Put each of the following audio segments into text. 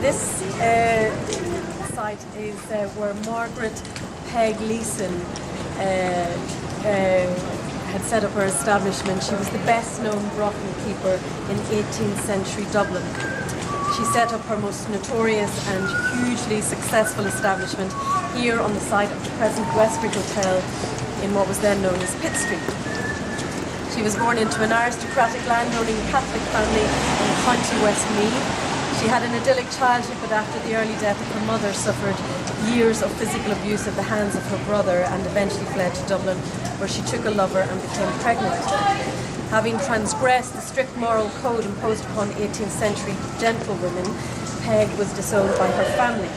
This site is where Margaret Peg Leeson had set up her establishment. She was the best known brothel keeper in 18th century Dublin. She set up her most notorious and hugely successful establishment here on the site of the present Westbury Hotel in what was then known as Pitt Street. She was born into an aristocratic landowning Catholic family in County Westmeath. She had an idyllic childhood, but after the early death of her mother, suffered years of physical abuse at the hands of her brother and eventually fled to Dublin, where she took a lover and became pregnant. Having transgressed the strict moral code imposed upon 18th century gentlewomen, Peg was disowned by her family.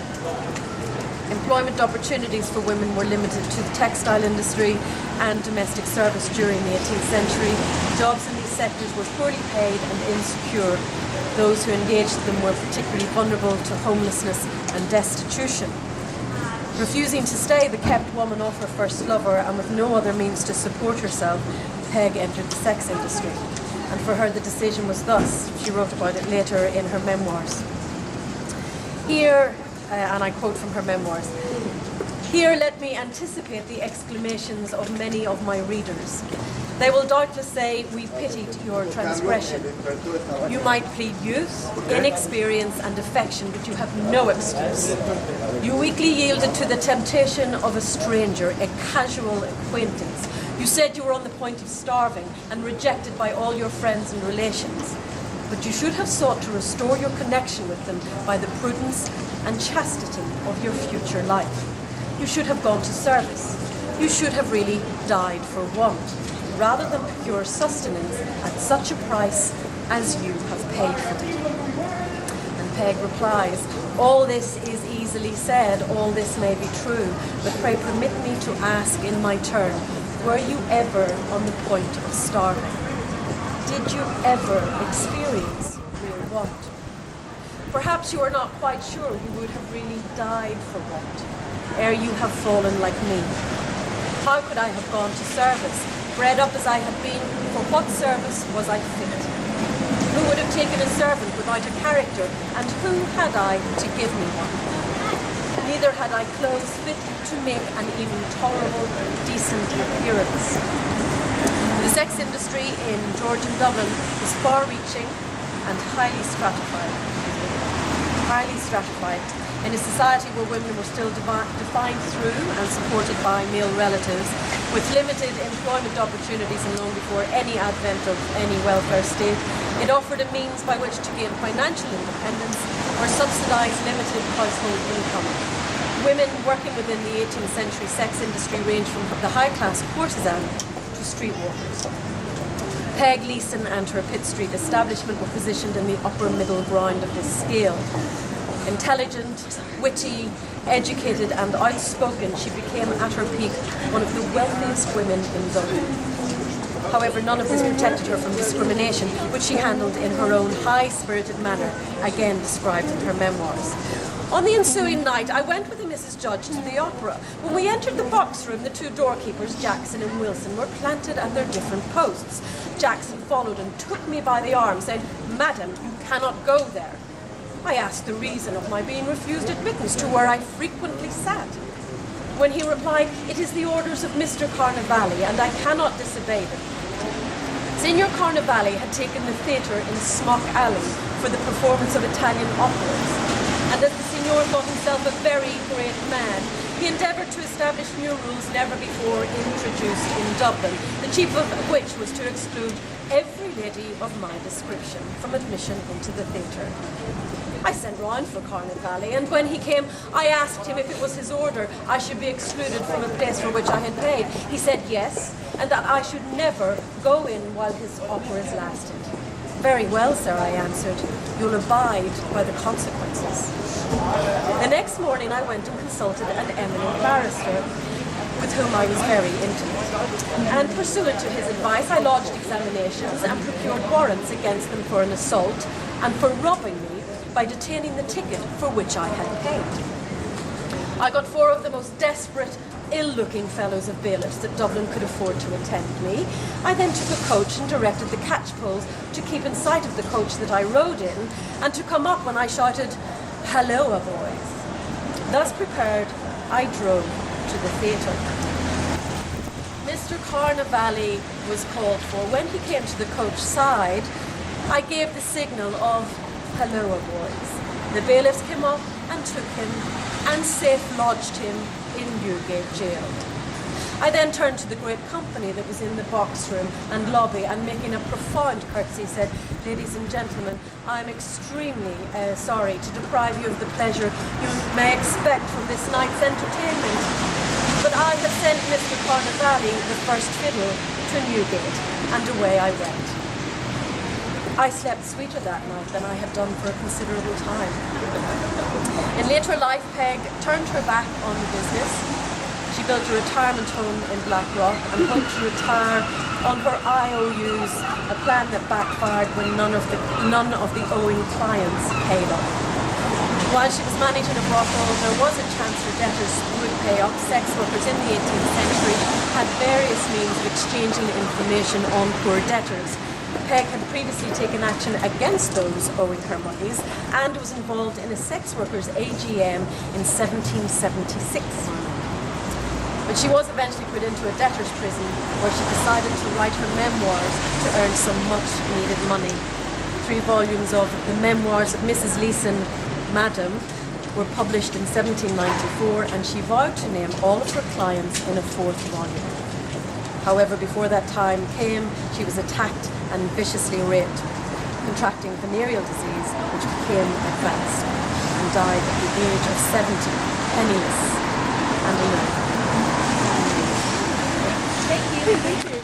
Employment opportunities for women were limited to the textile industry and domestic service during the 18th century. Jobs in these sectors were poorly paid and insecure. Those who engaged them were particularly vulnerable to homelessness and destitution. Refusing to stay the kept woman off her first lover and with no other means to support herself, Peg entered the sex industry. And for her the decision was thus. She wrote about it later in her memoirs. Here, and I quote from her memoirs, "Here let me anticipate the exclamations of many of my readers. They will doubtless say, we pitied your transgression. You might plead youth, inexperience and affection, but you have no excuse. You weakly yielded to the temptation of a stranger, a casual acquaintance. You said you were on the point of starving and rejected by all your friends and relations. But you should have sought to restore your connection with them by the prudence and chastity of your future life. You should have gone to service. You should have really died for want, rather than procure sustenance at such a price as you have paid for it." And Peg replies, "All this is easily said, all this may be true, but pray permit me to ask in my turn, were you ever on the point of starving? Did you ever experience real want? Perhaps you are not quite sure you would have really died for want, ere you have fallen like me. How could I have gone to service? Bred up as I had been, for what service was I fit? Who would have taken a servant without a character, and who had I to give me one? Neither had I clothes fit to make an even tolerable, decent appearance." The sex industry in Georgian Dublin was far-reaching and highly stratified. In a society where women were still defined through and supported by male relatives, with limited employment opportunities and long before any advent of any welfare state, it offered a means by which to gain financial independence or subsidise limited household income. Women working within the 18th century sex industry ranged from the high-class courtesan to streetwalkers. Peg Leeson and her Pitt Street establishment were positioned in the upper middle ground of this scale. Intelligent, witty, educated and outspoken, she became at her peak one of the wealthiest women in Dublin. However, none of this protected her from discrimination, which she handled in her own high-spirited manner, again described in her memoirs. "On the ensuing night, I went with a Mrs. Judge to the opera. When we entered the box room, the two doorkeepers, Jackson and Wilson, were planted at their different posts. Jackson followed and took me by the arm, saying, 'Madam, you cannot go there.' I asked the reason of my being refused admittance to where I frequently sat. When he replied, 'It is the orders of Mr. Carnavali, and I cannot disobey them.' Signor Carnavali had taken the theatre in Smock Alley for the performance of Italian operas, and as the Signor thought himself a very great man, he endeavoured to establish new rules never before introduced in Dublin, the chief of which was to exclude every lady of my description from admission into the theatre. I sent round for Carnavali, and when he came, I asked him if it was his order I should be excluded from a place for which I had paid. He said yes, and that I should never go in while his operas lasted. 'Very well, sir,' I answered. 'You'll abide by the consequences.' The next morning I went and consulted an eminent barrister, with whom I was very intimate. And pursuant to his advice, I lodged examinations and procured warrants against them for an assault and for robbing me by detaining the ticket for which I had paid. I got 4 of the most desperate, ill-looking fellows of bailiffs that Dublin could afford to attend me. I then took a coach and directed the catchpoles to keep in sight of the coach that I rode in, and to come up when I shouted, Hello, boys. Thus prepared, I drove to the theatre. Mr. Carnavale was called for. When he came to the coach side, I gave the signal of hello, boys. The bailiffs came up and took him and safe lodged him in Newgate jail. I then turned to the great company that was in the box room and lobby, and making a profound curtsy said, ladies and gentlemen, I'm extremely sorry to deprive you of the pleasure you may expect from this night's entertainment. But I have sent Mr. Carnavale the first fiddle to Newgate, and away I went. I slept sweeter that night than I had done for a considerable time. In later life, Peg turned her back on the business. She built a retirement home in Blackrock and hoped to retire on her IOUs, a plan that backfired when none of the owing clients paid up. While she was managing a brothel, there was a chance her debtors would pay up. Sex workers in the 18th century had various means of exchanging information on poor debtors. Peg had previously taken action against those owing her monies and was involved in a sex workers' AGM in 1776. But she was eventually put into a debtor's prison where she decided to write her memoirs to earn some much needed money. 3 volumes of the memoirs of Mrs. Leeson, Madam, were published in 1794, and she vowed to name all of her clients in a 4th volume. However, before that time came, she was attacked and viciously raped, contracting venereal disease, which became advanced, and died at the age of 70, penniless and alone. Thank you.